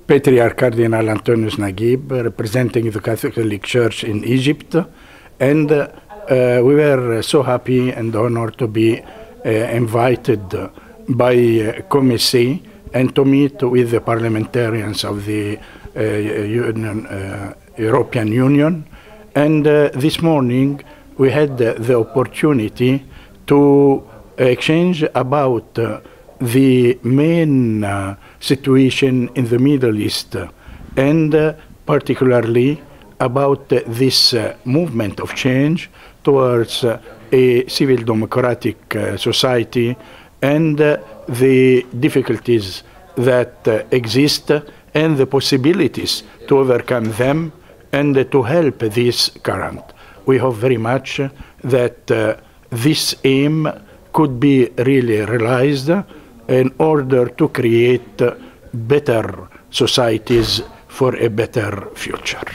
Patriarch Cardinal Antonius Naguib, representing the Catholic Church in Egypt, and we were so happy and honored to be invited by COMECE and to meet with the parliamentarians of the European Union. And this morning we had the opportunity to exchange about the main situation in the Middle East, and particularly about this movement of change towards a civil democratic society, and the difficulties that exist and the possibilities to overcome them and to help this current. We hope very much that this aim could be really realized in order to create better societies for a better future.